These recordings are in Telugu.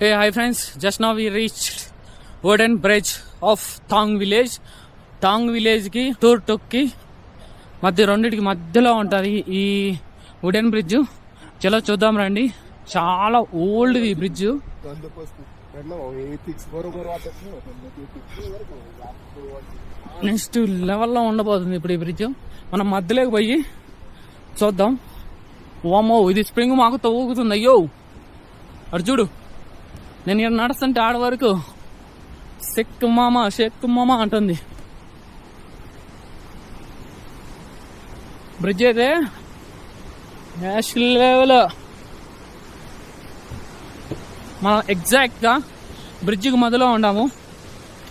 Hey, hi friends. Just now we reached wooden bridge of Thang village. Thang village కి టూర్ టుక్ కి రెండింటికి మధ్యలో ఉంటుంది ఈ వుడెన్ బ్రిడ్జ్. చలో చూద్దాం రండి. చాలా ఓల్డ్ ఈ బ్రిడ్జ్. నెక్స్ట్ లెవెల్లో ఉండబోతుంది ఇప్పుడు ఈ బ్రిడ్జ్. మనం మధ్యలోకి పోయి చూద్దాం. ఓమో, ఇది స్ప్రింగ్ మాకు తవ్వుకుతుంది. అయ్యో అటు చూడు, నేను ఇక్కడ నడుస్తుంటే ఆడ వరకు షెక్ మామ అంటుంది. బ్రిడ్జ్ అయితే నేషనల్ లెవెల్. మనం ఎగ్జాక్ట్గా బ్రిడ్జికి మధ్యలో ఉన్నాము.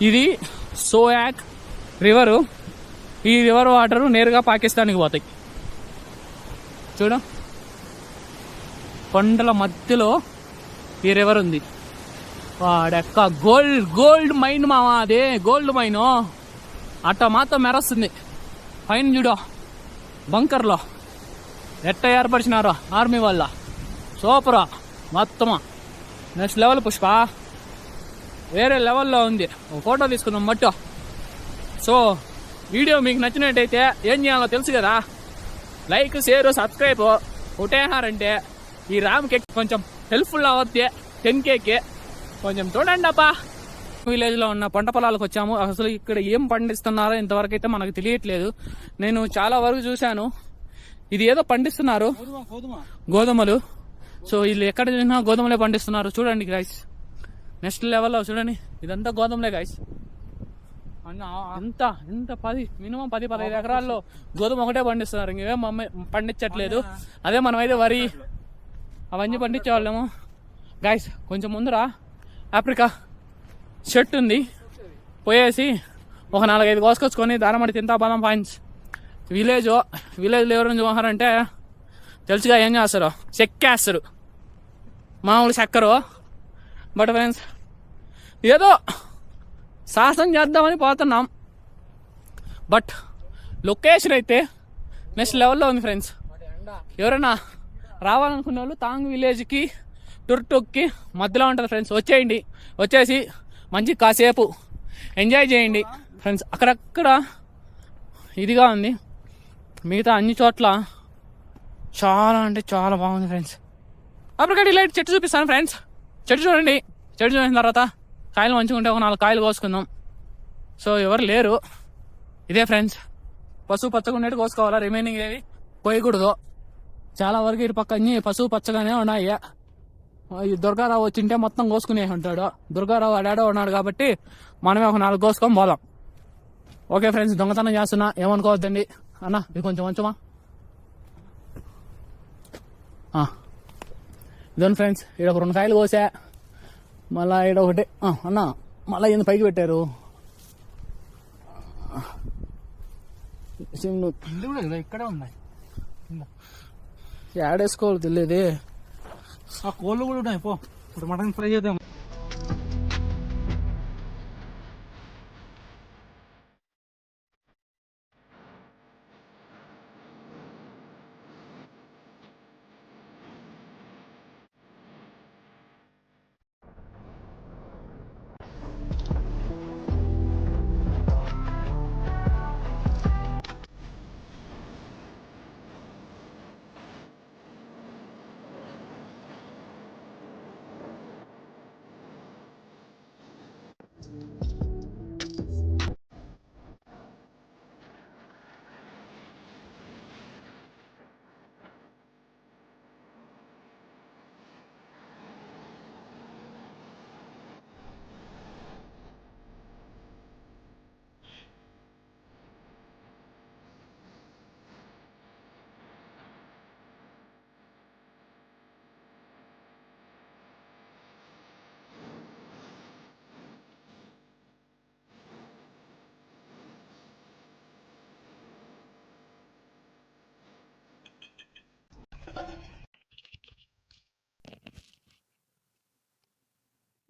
ఇది సోయాక్ రివరు. ఈ రివర్ వాటర్ నేరుగా పాకిస్తాన్కి పోతాయి. చూడ, కొండల మధ్యలో ఈ రివర్ ఉంది. వాడెక్క గోల్డ్ మైన్ మావా, అదే గోల్డ్ మైన్. అట్ట మాత్రం మెరస్తుంది. పైన చూడ బంకర్లో ఎట్ట ఏర్పరిచినారో ఆర్మీ వల్ల. సూపరా మొత్తమా. నెక్స్ట్ లెవెల్ పుష్ప, వేరే లెవెల్లో ఉంది. ఒక ఫోటో తీసుకుందాం మట్టో. సో వీడియో మీకు నచ్చినట్టయితే ఏం చేయాలో తెలుసు కదా. లైక్, షేర్, సబ్స్క్రైబ్ కొట్టేహారంటే ఈ రామ్కి కొంచెం హెల్ప్ఫుల్ అవుద్ది. 10Kకి కొంచెం చూడండి అప్పా. విలేజ్లో ఉన్న పంట పొలాలకు వచ్చాము. అసలు ఇక్కడ ఏం పండిస్తున్నారో ఇంతవరకు అయితే మనకు తెలియట్లేదు. నేను చాలా వరకు చూశాను, ఇది ఏదో పండిస్తున్నారు, గోధుమలు. సో వీళ్ళు ఎక్కడ చూసినా గోధుమలే పండిస్తున్నారు. చూడండి గైస్, నెక్స్ట్ లెవెల్లో చూడండి, ఇదంతా గోధుమలే గైస్. ఎంత మినిమం 10-15 ఎకరాల్లో గోధుమ ఒకటే పండిస్తున్నారు. ఇంకేం పండించట్లేదు. అదే మనమైతే వరి అవన్నీ పండించేవాళ్ళము గైస్. కొంచెం ముందర ఆఫ్రికా షర్ట్ ఉంది, పోయేసి ఒక 4-5 కోసుకొచ్చుకొని దారమడి తింటా బాదం పాయింట్స్. విలేజ్లో ఎవరైనా చూసారంటే తెలుసుగా ఏం చేస్తారు, చెక్కేస్తారు, మామూలు చక్కరు. బట్ ఫ్రెండ్స్ ఏదో సాహసం చేద్దామని పోతున్నాం. బట్ లొకేషన్ అయితే నెక్స్ట్ లెవెల్లో ఉంది ఫ్రెండ్స్. ఎవరైనా రావాలనుకునే వాళ్ళు థాంగ్ విలేజ్కి టుర్టుక్కి మధ్యలో ఉంటుంది ఫ్రెండ్స్. వచ్చేయండి, వచ్చేసి మంచి కాసేపు ఎంజాయ్ చేయండి ఫ్రెండ్స్. అక్కడక్కడ ఇదిగా ఉంది, మిగతా అన్ని చోట్ల చాలా అంటే చాలా బాగుంది ఫ్రెండ్స్. అప్పటికటి లైట్ చెట్టు చూపిస్తాను ఫ్రెండ్స్. చెట్టు చూడండి. చెట్టు చూసిన తర్వాత కాయలు మంచిగా ఉంటే ఒక 4 కాయలు కోసుకుందాం. సో ఎవరు లేరు. ఇదే ఫ్రెండ్స్, పసుపు పచ్చగా ఉండేట్టు కోసుకోవాలా, రిమైనింగ్ ఏవి కోయకూడదు. చాలా వరకు ఇటు పక్క అన్ని పసుపు పచ్చగానే ఉన్నాయి. ఈ దుర్గారావు వచ్చింటే మొత్తం కోసుకునే ఉంటాడు. దుర్గారావు ఆడాడో ఉన్నాడు కాబట్టి మనమే ఒక 4 కోసుకొని పోదాం. ఓకే ఫ్రెండ్స్, దొంగతనం చేస్తున్నా, ఏమనుకోవద్దండి. అన్న ఇది కొంచెం మంచమా. ఇదోండి ఫ్రెండ్స్, ఇక్కడ ఒక 2 కాయలు కోసా. మళ్ళా ఇక్కడ ఒకటి అన్న, మళ్ళీ ఏంది పైకి పెట్టారు. ఇక్కడే ఉన్నాయి, యాడేసుకోవాలి తెలియదే. ఆ కోళ్ళు కూడా ఉన్నాయి. పో, ఇప్పుడు మటన్ ఫ్రై చేద్దాం.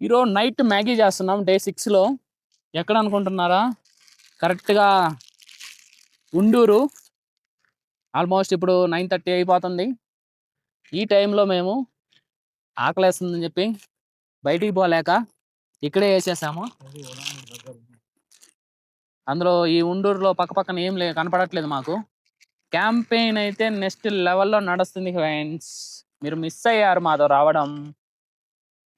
ఈరోజు నైట్ మ్యాగీ చేస్తున్నాం, డే 6లో. ఎక్కడ అనుకుంటున్నారా? కరెక్ట్గా ఉండూరు. ఆల్మోస్ట్ ఇప్పుడు 9:30 అయిపోతుంది. ఈ టైంలో మేము ఆకలేస్తుందని చెప్పి బయటికి పోలేక ఇక్కడే వేసేసాము. అందులో ఈ ఉండూరులో పక్క పక్కన ఏం కనపడట్లేదు మాకు. క్యాంపెయిన్ అయితే నెక్స్ట్ లెవెల్లో నడుస్తుంది ఫ్రెండ్స్. మీరు మిస్ అయ్యారు మాతో రావడం.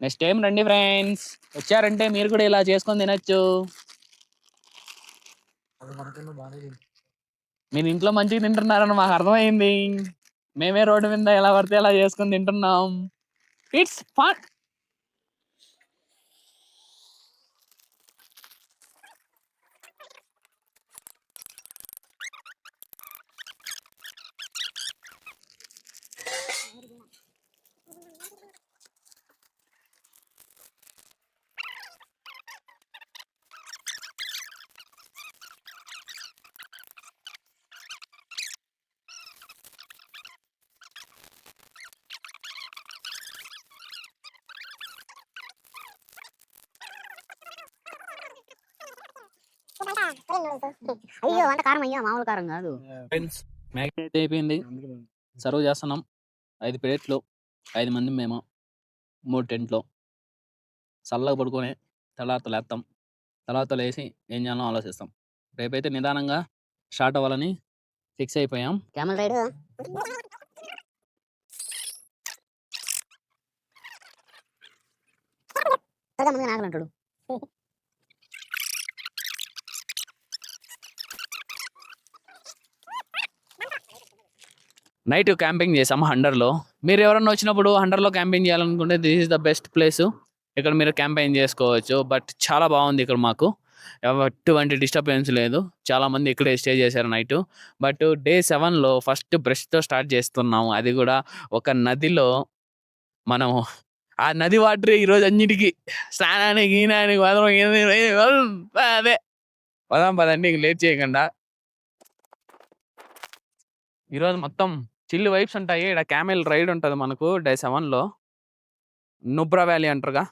నెక్స్ట్ టైం రండి ఫ్రెండ్స్. వచ్చారంటే మీరు కూడా ఇలా చేసుకొని తినచ్చు. మీరు ఇంట్లో మంచిగా తింటున్నారని మాకు అర్థమైంది. మేమే రోడ్డు మీద ఎలా పడితే ఎలా చేసుకొని తింటున్నాం. It's fun. అయ్యో అంత కారం, అయ్యో మామూలు కారం కాదు. ఫ్రెండ్స్ మ్యాగీ అయితే అయిపోయింది. సర్వ్ చేస్తున్నాం. 5 ప్లేట్లు, 5 మంది మేము, 3 టెంట్లో చల్లగా పడుకొని తర్వాత లేస్తాం. తర్వాత లేచి ఏం చేయాలో ఆలోచిస్తాం. రేపైతే నిదానంగా స్టార్ట్ అవ్వాలని ఫిక్స్ అయిపోయాం. క్యామెల్ రైడ్ ముందు నాగలంటాడు. నైట్ క్యాంపింగ్ చేసాం హండర్లో. మీరు ఎవరన్నా వచ్చినప్పుడు హండర్లో క్యాంపింగ్ చేయాలనుకుంటే this is the best place. ఇక్కడ మీరు క్యాంపెయిన్ చేసుకోవచ్చు. బట్ చాలా బాగుంది ఇక్కడ మాకు. ఎటువంటి డిస్టర్బెన్స్ లేదు. చాలామంది ఇక్కడే స్టే చేశారు నైట్. బట్ డే 7లో ఫస్ట్ బ్రష్తో స్టార్ట్ చేస్తున్నాము. అది కూడా ఒక నదిలో. మనం ఆ నది వాటర్ ఈరోజు అన్నిటికీ స్నానానికి గీనానికి అదే పదాం పదండి, ఇంక లేట్ చేయకుండా. ఈరోజు మొత్తం చిల్లు వైబ్స్ ఉంటాయి. ఇక్కడ క్యామెల్ రైడ్ ఉంటుంది మనకు డే 7లో. నుబ్రా వ్యాలీ అంటారుగా.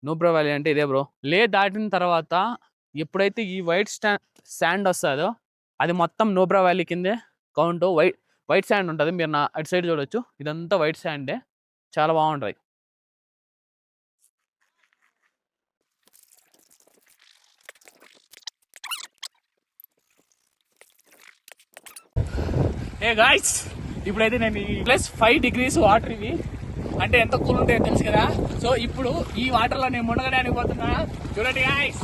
నుబ్రా వ్యాలీ అంటే ఇదే బ్రో. లే దాటిన తర్వాత ఎప్పుడైతే ఈ వైట్ శాండ్ వస్తుందో అది మొత్తం నుబ్రా వ్యాలీ కిందే కౌంట్. వైట్ శాండ్ ఉంటుంది. మీరు నా అటు సైడ్ చూడొచ్చు. ఇదంతా వైట్ శాండే. చాలా బాగుంటుంది. ఏ గాయ్స్, ఇప్పుడైతే నేను +5 degrees వాటర్ ఇవి అంటే ఎంత కూల్ ఉంటాయో తెలుసు కదా. సో ఇప్పుడు ఈ వాటర్లో నేను మునగడానికి పోతున్నా. చూడండి గాయ్స్.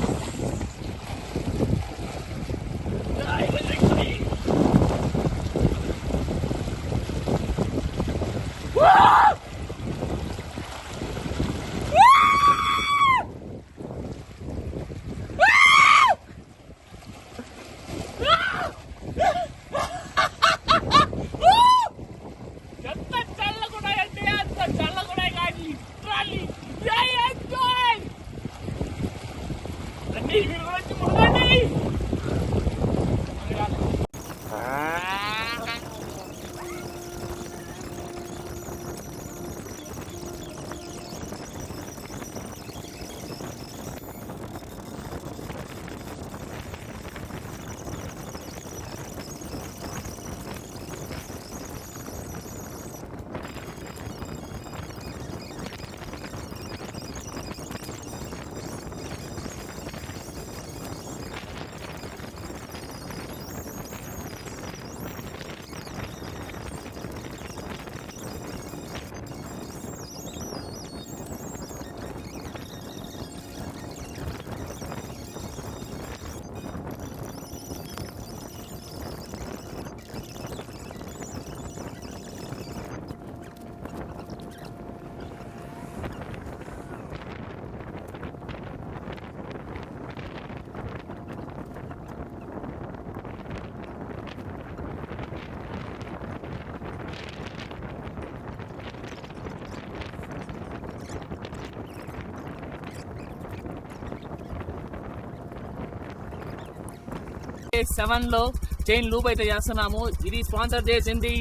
డే 7లో చైన్ లూప్ అయితే చేస్తున్నాము. ఇది స్పాన్సర్ చేసింది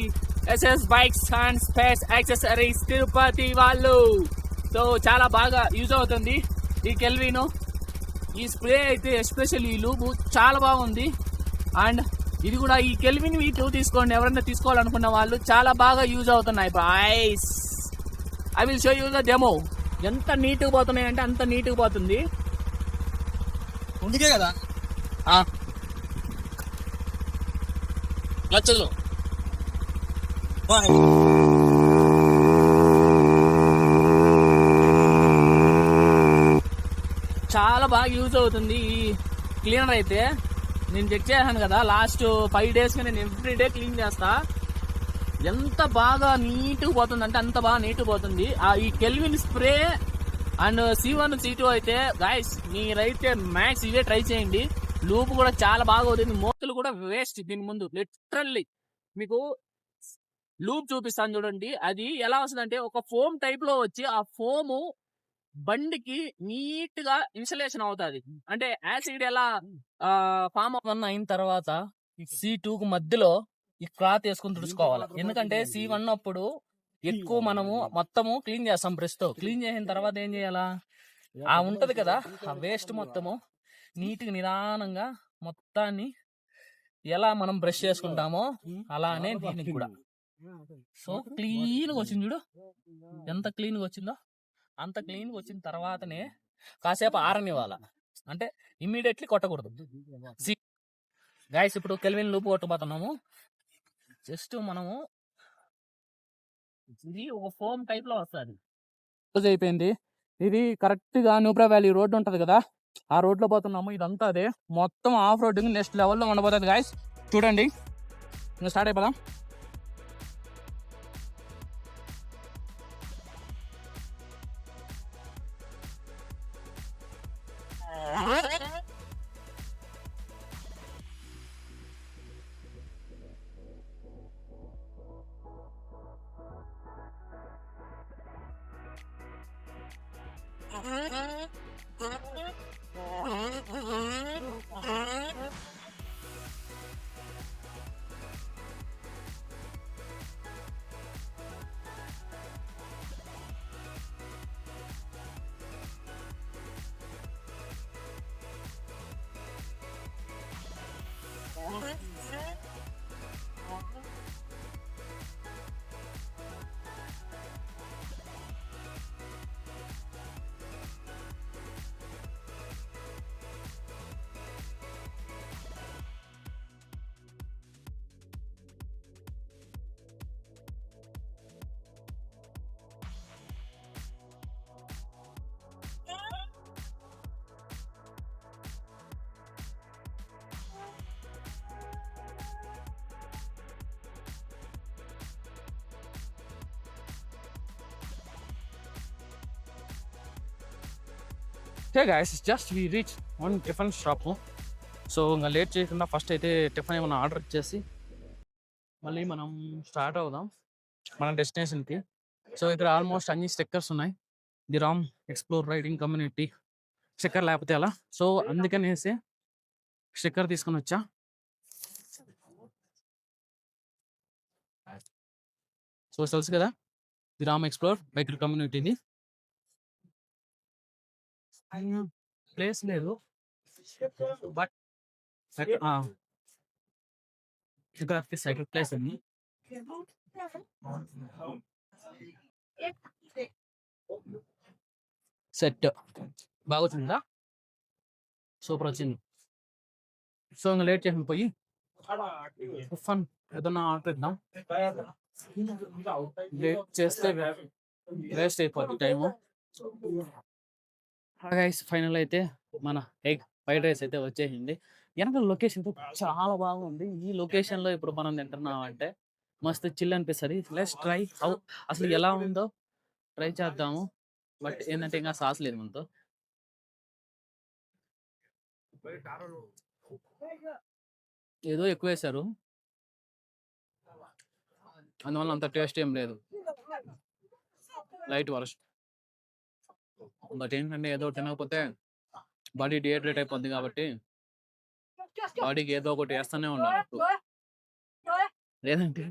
SS bikes and space accessories Tirupati వాళ్ళు. సో చాలా బాగా యూజ్ అవుతుంది ఈ కెల్విన్. ఈ స్ప్రే అయితే ఎస్పెషల్లీ ఈ లూబు చాలా బాగుంది. అండ్ ఇది కూడా ఈ కెల్విన్ V2 తీసుకోండి. ఎవరైనా తీసుకోవాలనుకున్న వాళ్ళు చాలా బాగా యూజ్ అవుతున్నాయి boys. I will show you the demo. ఎంత నీట్గా పోతున్నాయి అంటే అంత నీట్గా పోతుంది. ఉందికే కదా లచ్చలు చాలా బాగా యూజ్ అవుతుంది ఈ క్లీనర్ అయితే. నేను చెక్ చేశాను కదా, లాస్ట్ 5 daysగా నేను ఎవ్రీ డే క్లీన్ చేస్తా. ఎంత బాగా నీట్గా పోతుంది అంటే అంత బాగా నీట్గా పోతుంది. ఈ kelvin spray and C1 C2 అయితే గాయస్ మీరైతే మ్యాక్స్ ఇవే ట్రై చేయండి. లూప్ కూడా చాలా బాగా అవుతుంది. మోతులు కూడా వేస్ట్ దీని ముందు. లిటరల్లీ మీకు లూప్ చూపిస్తాను చూడండి. అది ఎలా వస్తుందంటే ఒక ఫోమ్ టైప్ లో వచ్చి ఆ ఫోము బండికి నీట్ గా ఇన్సులేషన్ అవుతుంది. అంటే యాసిడ్ ఎలా ఫామ్ అయిన తర్వాత C2 కు మధ్యలో ఈ క్లాత్ వేసుకుని తుడుచుకోవాలి. ఎందుకంటే C1 అప్పుడు ఎక్కువ మనము మొత్తము క్లీన్ చేస్తాం బ్రష్ తో. క్లీన్ చేసిన తర్వాత ఏం చేయాలా, ఉంటది కదా ఆ వేస్ట్ మొత్తము నీట్ గా నిదానంగా మొత్తాన్ని ఎలా మనం బ్రష్ చేసుకుంటామో అలానే దీనికి కూడా. సో క్లీన్ గా వచ్చింది చూడు, ఎంత క్లీన్ గా వచ్చిందో. అంత క్లీన్ గా వచ్చిన తర్వాతనే కాసేపు ఆరనివ్వాల, అంటే ఇమ్మీడియట్లీ కొట్టకూడదు. గైస్ ఇప్పుడు కెల్విన్ లూప్ కొట్టబోతున్నాము. జస్ట్ మనము ఇది ఒక ఫోమ్ టైప్ లో వస్తుంది. అయిపోయింది. ఇది కరెక్ట్ గా న్యూబ్రా వ్యాలీ రోడ్ ఉంటది కదా, ఆ రోడ్ లో పోతున్నాము. ఇదంతా అదే మొత్తం ఆఫ్ రోడ్ నెక్స్ట్ లెవెల్లో ఉండబోతుంది గాయస్. చూడండి ఇంకా స్టార్ట్ అయిపోదాం. Hey guys, just we reach one tiffin shop. So ఇంకా లేట్ చేయకుండా ఫస్ట్ అయితే టిఫిన్ ఏమైనా ఆర్డర్ ఇచ్చేసి మళ్ళీ మనం స్టార్ట్ అవుదాం మన డెస్టినేషన్కి. సో ఇక్కడ ఆల్మోస్ట్ అన్ని స్టిక్కర్స్ ఉన్నాయి. The Ram explore riding community sticker లేకపోతే అలా. సో అందుకనేసి స్టిక్కర్ తీసుకొని వచ్చా. సో తెలుసు కదా ది రామ్ ఎక్స్ప్లోర్ బైక్ కమ్యూనిటీని. ప్లేస్ లేదు బట్ ఇక్కడ సైకిల్ ప్లేస్ ఉంది. సెట్ బాగా వచ్చిందా, సూపర్ వచ్చింది. సో ఇంకా లేట్ చేసి పోయి ఫన్ ఏదన్నా ఆర్డర్ ఇద్దాం. లేట్ చేస్తే వేస్ట్ అయిపోద్ది టైము. గైస్ ఫైనల్ అయితే మన ఎగ్ ఫ్రైడ్ రైస్ అయితే వచ్చేసింది. వెనక లొకేషన్ చాలా బాగుంది. ఈ లొకేషన్లో ఇప్పుడు మనం తింటున్నాం అంటే మస్తు చిల్ అనిపిస్తుంది. లెట్స్ ట్రై హౌ అసలు ఎలా ఉందో ట్రై చేద్దాము. బట్ ఏంటంటే ఇంకా సాస్ లేదు మనతో. ఏదో ఎక్కువ వేశారు, అందువల్ల అంత టేస్ట్ ఏం లేదు, లైట్ వర్షం. బట్ ఏంటంటే ఏదో తినకపోతే బాడీ డిహైడ్రేట్ అయిపోద్ది కాబట్టి బాడీకి ఏదో ఒకటి వేస్తూనే ఉండాలి. లేదంటే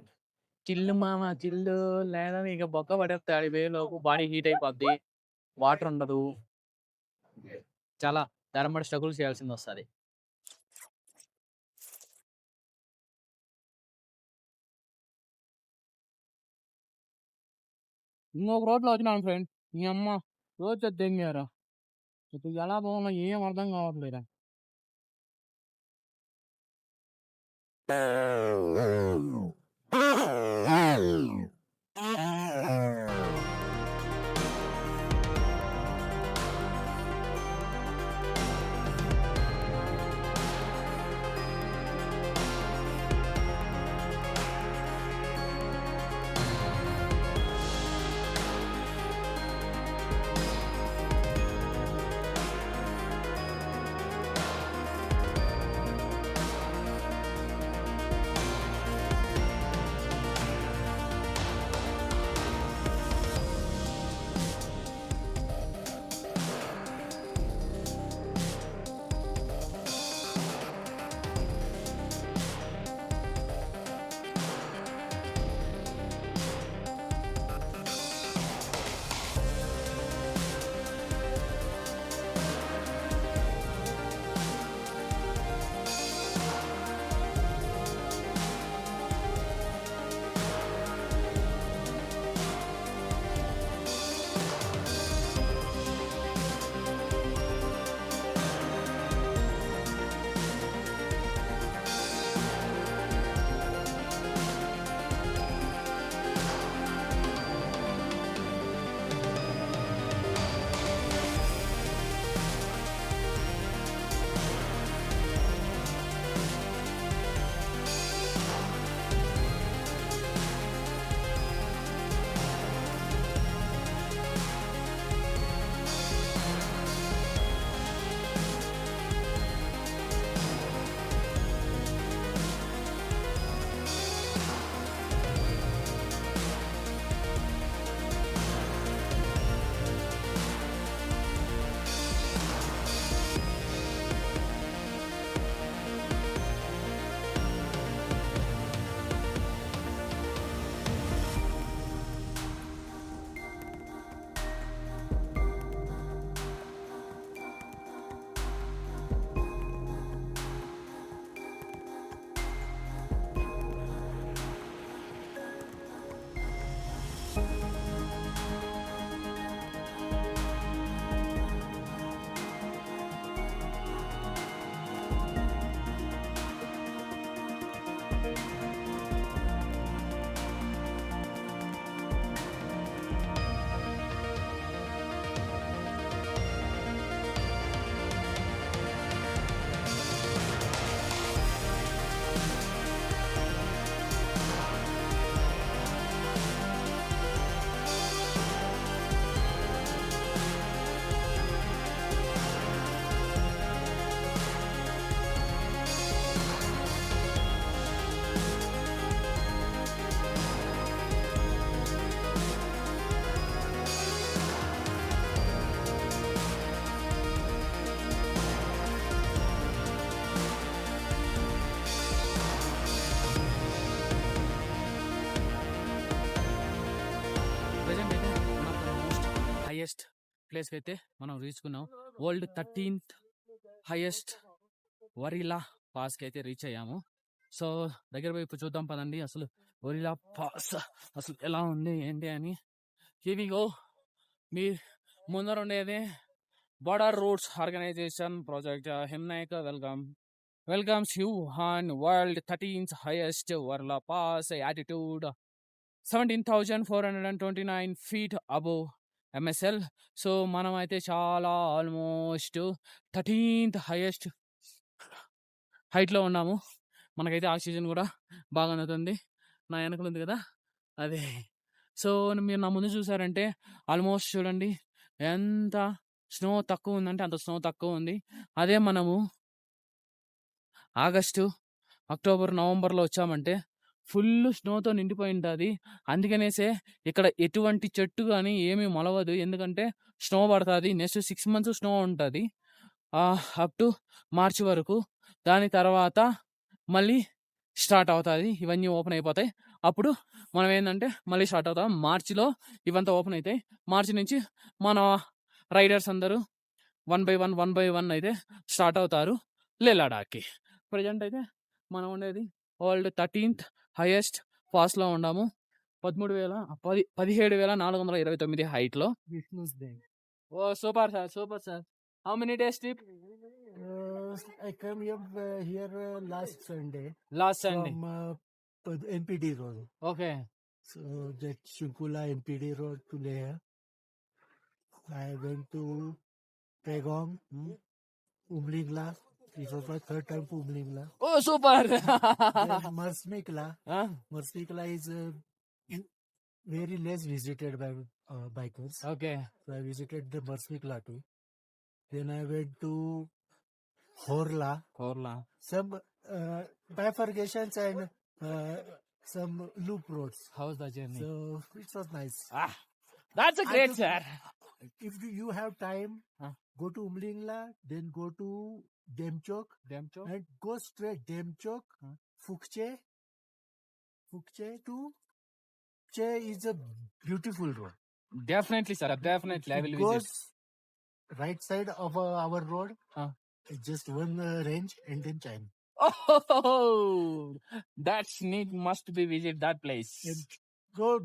చిల్లు మామ చిల్లు, లేదా ఇక బొక్క పడేస్తే ఆడిపోయేలోపు బాడీ హీట్ అయిపోద్ది, వాటర్ ఉండదు, చాలా ధరమడి స్ట్రగుల్ చేయాల్సింది వస్తుంది. ఇంకొక రోడ్లో వచ్చినాను ఫ్రెండ్, మీ అమ్మ రోజు దెంగారా ఇప్పుడు ఎలా పోవాలో ఏం అర్థం కావట్లేదా. ప్రజెంట్ అయితే మన మోస్ట్ హైయెస్ట్ ప్లేస్ అయితే మనం రీచ్ కున్నాం. వరల్డ్ 13th హైయెస్ట్ వరిలా పాస్కి అయితే రీచ్ అయ్యాము. సో దగ్గర పోయి ఇప్పుడు చూద్దాం పదండి అసలు వరిలా పాస్ అసలు ఎలా ఉంది ఏంటి అని. ఇవిగో మీ ముందర ఉండేది border roads organisation project Himnayak welcomes you on world 13th highest వర్లా pass altitude 17,429 feet above MSL. So మనం అయితే చాలా ఆల్మోస్ట్ 13th హైయెస్ట్ హైట్లో ఉన్నాము. మనకైతే ఆక్సిజన్ కూడా బాగా అందుతుంది. నా వెనకలు ఉంది కదా అదే. సో మీరు నా ముందు చూసారంటే ఆల్మోస్ట్ చూడండి ఎంత స్నో తక్కువ ఉందంటే అంత స్నో తక్కువ ఉంది. అదే మనము ఆగస్టు, అక్టోబర్, నవంబర్లో వచ్చామంటే ఫుల్ స్నోతో నిండిపోయి ఉంటుంది. అందుకనేసే ఇక్కడ ఎటువంటి చెట్టు కానీ ఏమీ మొలవదు, ఎందుకంటే స్నో పడుతుంది. నెక్స్ట్ 6 months స్నో ఉంటుంది అప్ టు మార్చి వరకు. దాని తర్వాత మళ్ళీ స్టార్ట్ అవుతుంది, ఇవన్నీ ఓపెన్ అయిపోతాయి. అప్పుడు మనం ఏంటంటే మళ్ళీ స్టార్ట్ అవుతాం. మార్చిలో ఇవంతా ఓపెన్ అవుతాయి. మార్చి నుంచి మన రైడర్స్ అందరూ 1 by 1 అయితే స్టార్ట్ అవుతారు లే లడాఖ్కి. ప్రజెంట్ అయితే మనం ఉండేది వరల్డ్ 13th హైయెస్ట్ పాస్లో ఉన్నాము. 17,429 హైట్లో. Oh, super, sir. Super, sir. How many days trip? I came here last Sunday Last Sunday. from NPD Road. Okay. So that Shinkula NPD Road to there. I went to Pegong, Umlingla. It was my third time to Umlingla. Oh, super. Then Marsmikla. Huh? Marsmikla is very less visited by bikers. Okay. So I visited the Marsmikla too. Then I went to Horla. Korla. Some bifurcations and some loop roads. How's the journey? So it was nice. Ah, that's a great, took- sir. If you have time, Huh? go to Umlingla, then go to Demchok Damn chok. and go straight Demchok, Huh? Fukche to Che is a beautiful road. Definitely, sir. Definitely. I will It visit. goes right side of our road. Huh? It's just one range and then China. Oh, that's neat. Must be visit that place. And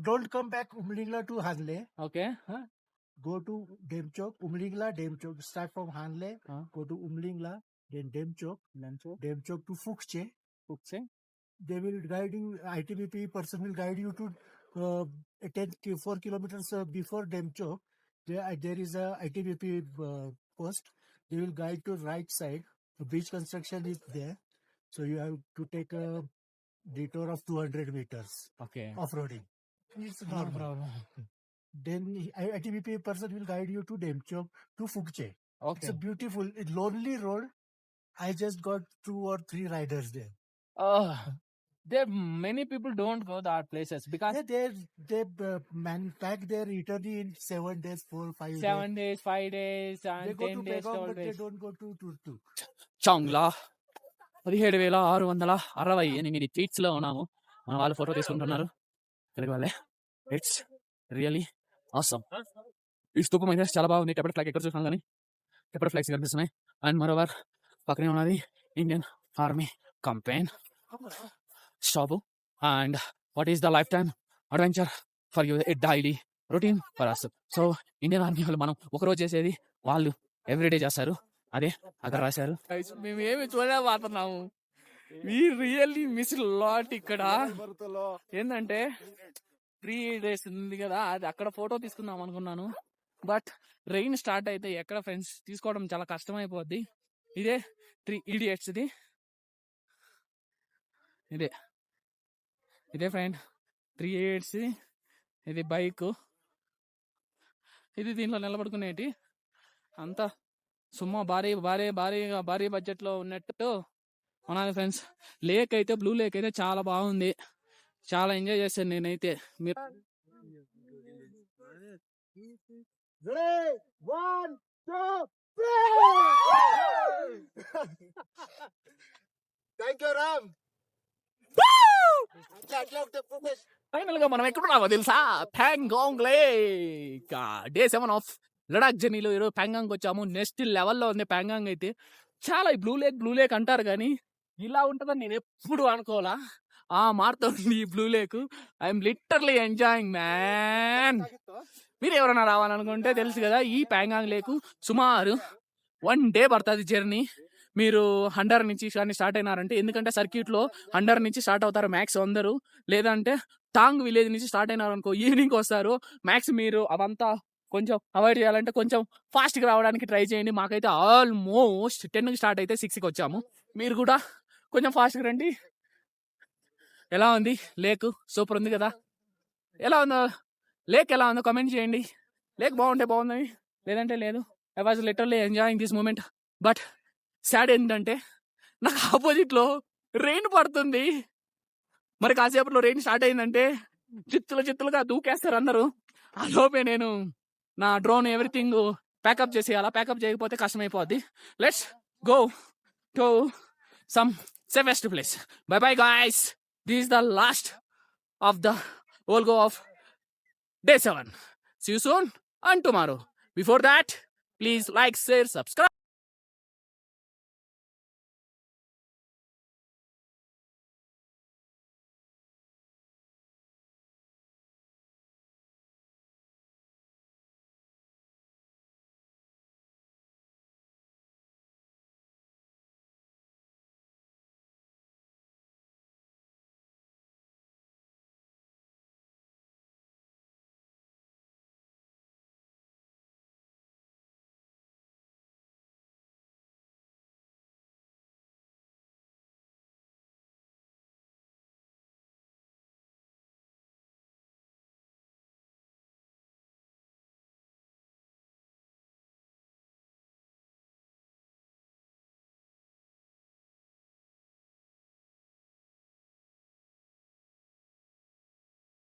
don't come back Umlingla to Hanle. Okay. Go to Demchok, Umlingla, Demchok. Start from Hanle, Huh? go to Umlingla, then Demchok, Damn chok. Demchok to Fukche. Fukse. They will guide you, ITBP person will guide you to 4 kilometers before Demchok. There is a ITBP post. They will guide to right side. The beach construction is there. So you have to take a detour of 200 meters Okay. off-roading. It's No normal. problem. Then ITBP person will guide you to Demchok to Fukche. It's Okay. a beautiful, lonely road. I just got 2 or 3 riders there. There many people don't go that places because They pack their itinerary in 7 days, 4, 5 days. 7 days, 5 days, They and go 10 to days, Pegong, 12 but they days. don't go to Turtuk. Chagla 17,668 feets లో ఉన్నాము. మన వాళ్ళు ఫోటో తీసుకుంటున్నారు. తెలుగు వాళ్ళే. It's really awesome. ఈ స్తూపం అయితే చాలా బాగుంది. టెపర్ ఫ్లాగ్ ఎక్కడ చూసినా కానీ టెపర్ ఫ్లాగ్స్ కనిపిస్తున్నాయి. అండ్ మరోవర్ పక్కనే ఉన్నది Indian army campaign shop. And what is the lifetime adventure for you a daily routine for us. So Indian army వాళ్ళు మనం ఒకరోజు చేసేది వాళ్ళు ఎవ్రీడే చేస్తారు. అదే అక్కడ రాశారు. మేము ఏమి చూడలేకపోతున్నాము. We really miss lot. ఇక్కడ ఏంటంటే 3 days ఉంది కదా, అది అక్కడ ఫోటో తీసుకుందాం అనుకున్నాను. బట్ రెయిన్ స్టార్ట్ అయితే ఎక్కడ ఫ్రెండ్స్ తీసుకోవడం చాలా కష్టమైపోద్ది. ఇదే 3 idiots ది. ఇదే ఫ్రెండ్ 3 idiots ది. ఇది బైక్. ఇది దీంట్లో నిలబడుకునేటి అంతా సుమ్మా భారీ బడ్జెట్ లో ఉన్నట్టు ఉన్నది ఫ్రెండ్స్. లేక్ అయితే బ్లూ లేక్ అయితే చాలా బాగుంది. చాలా ఎంజాయ్ చేశాను నేనైతే. మీరు Ready? 1, 2, 3! Thank you, Ram. Final గా మనం ఎక్కడున్నామో తెలుసా? Pangong lake. Day 7 of Ladakh జర్నీలో ఈరోజు ప్యాంగాంగ్ వచ్చాము. నెక్స్ట్ లెవెల్లో ఉంది ప్యాంగాంగ్ అయితే. చాలా ఈ బ్లూ లేక్ అంటారు కానీ ఇలా ఉంటుందని నేను ఎప్పుడు అనుకోవాలా. మారుతుంది ఈ blue lake. I'm literally enjoying man. మీరు ఎవరైనా రావాలనుకుంటే తెలుసు కదా, ఈ ప్యాంగాంగ్ లేక్ సుమారు 1 day పడుతుంది జర్నీ. మీరు హండర్ నుంచి కానీ స్టార్ట్ అయినారంటే, ఎందుకంటే సర్క్యూట్ లో హండర్ నుంచి స్టార్ట్ అవుతారు మ్యాక్స్ అందరూ. లేదంటే టాంగ్ విలేజ్ నుంచి స్టార్ట్ అయినారనుకో ఈవినింగ్ వస్తారు మ్యాక్స్. మీరు అవంతా కొంచెం అవాయిడ్ చేయాలంటే కొంచెం ఫాస్ట్గా రావడానికి ట్రై చేయండి. మాకైతే ఆల్మోస్ట్ 10కి స్టార్ట్ అయితే 6కి వచ్చాము. మీరు కూడా కొంచెం ఫాస్ట్గా రండి. ఎలా ఉంది లేక్? సూపర్ ఉంది కదా. ఎలా ఉందో లేక్, ఎలా ఉందో కమెంట్ చేయండి. లేక్ బాగుంటే బాగుంది, లేదంటే లేదు. I was literally enjoying this moment. But sad ఏంటంటే నాకు ఆపోజిట్లో రెయిన్ పడుతుంది. మరి కాసేపట్లో రెయిన్ స్టార్ట్ అయిందంటే చిత్తులుగా దూకేస్తారు అందరూ. ఆ లోపే నేను నా డ్రోన్ ఎవ్రీథింగ్ ప్యాకప్ చేసేయాలా. ప్యాకప్ చేయకపోతే కష్టమైపోద్ది. Let's go to some safest place. Bye bye guys. This is the last of the whole go of day 7. See you soon and tomorrow. Before that, please like, share, subscribe.